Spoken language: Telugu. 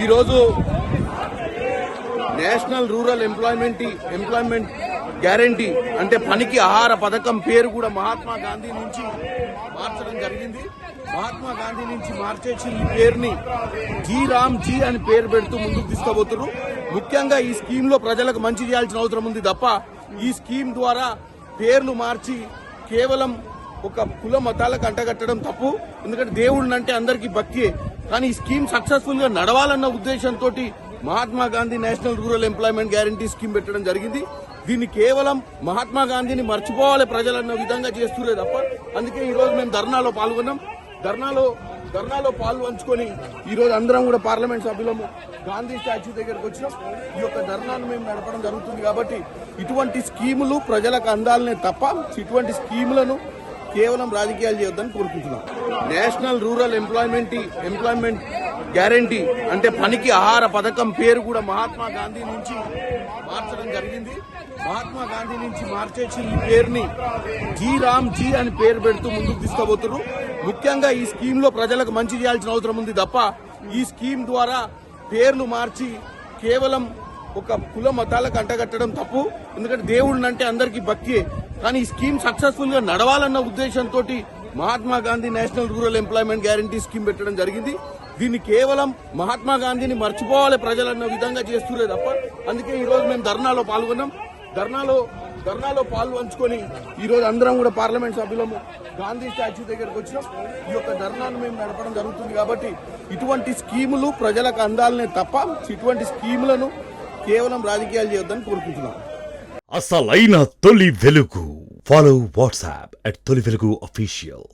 ఈరోజు నేషనల్ రూరల్ ఎంప్లాయ్మెంట్ గ్యారంటీ అంటే పనికి ఆహార పథకం పేరు కూడా మహాత్మా గాంధీ నుంచి మార్చడం జరిగింది. మహాత్మా గాంధీ నుంచి మార్చేసి ఈ పేరుని జీ అని పేరు పెడుతూ ముందుకు తీసుకుపోతున్నారు. ముఖ్యంగా ఈ స్కీమ్ లో ప్రజలకు మంచి చేయాల్సిన అవసరం ఉంది తప్ప ఈ స్కీమ్ ద్వారా పేర్లు మార్చి కేవలం ఒక కుల మతాలకు అంటగట్టడం తప్పు. ఎందుకంటే దేవుడిని అంటే అందరికీ భక్తియే. కానీ ఈ స్కీమ్ సక్సెస్ఫుల్ గా నడవాలన్న ఉద్దేశంతో Mahatma Gandhi national rural employment guarantee scheme పెట్టడం జరిగింది. దీన్ని కేవలం మహాత్మా గాంధీని మర్చిపోవాలి ప్రజలన్న విధంగా చేస్తున్నారు తప్ప. అందుకే ఈ రోజు మేము ధర్నాలో పాల్గొన్నాం. ధర్నాలో పాలు పంచుకొని ఈ రోజు అందరం కూడా పార్లమెంట్ సభ్యులము గాంధీ స్టాచ్యూ దగ్గరకు వచ్చినాం. ఈ యొక్క ధర్నాను మేము నడపడం జరుగుతుంది. కాబట్టి ఇటువంటి స్కీములు ప్రజలకు అందాలనే తప్ప ఇటువంటి స్కీములను కేవలం రాజకీయాలు చేయొద్దని కోరుకుంటున్నాం. నేషనల్ రూరల్ ఎంప్లాయ్మెంట్ గ్యారంటీ అంటే పనికి ఆహార పథకం పేరు కూడా మహాత్మా గాంధీ నుంచి మార్చడం జరిగింది. మహాత్మా గాంధీ నుంచి మార్చేసి ఈ పేరుని జీ అని పేరు పెడుతూ ముందుకు తీసుకుపోతున్నారు. ముఖ్యంగా ఈ స్కీమ్ లో ప్రజలకు మంచి చేయాల్సిన అవసరం ఉంది తప్ప ఈ స్కీమ్ ద్వారా పేర్లు మార్చి కేవలం ఒక కుల మతాలకు అంటగట్టడం తప్పు. ఎందుకంటే దేవుడిని అంటే అందరికీ భక్తియే. కానీ ఈ స్కీమ్ సక్సెస్ఫుల్ గా నడవాలన్న ఉద్దేశంతో Mahatma Gandhi national rural employment guarantee scheme పెట్టడం జరిగింది. దీన్ని కేవలం మహాత్మా గాంధీని మర్చిపోవాలి ప్రజలన్న విధంగా చేస్తున్నారు తప్ప. అందుకే ఈ రోజు మేము ధర్నాలో పాల్గొన్నాం. ధర్నాలో పాలు పంచుకొని ఈ రోజు అందరం కూడా పార్లమెంట్ సభ్యులము గాంధీ స్టాచ్యూ దగ్గరకు వచ్చినాం. ఈ యొక్క ధర్నాను మేము నడపడం జరుగుతుంది. కాబట్టి ఇటువంటి స్కీములు ప్రజలకు అందాలనే తప్ప ఇటువంటి స్కీములను కేవలం రాజకీయాలు చేయొద్దని కోరుకుంటున్నాం. అసలైన తొలి వెలుగు. ఫాలో వాట్సాప్ @తొలి వెలుగు official.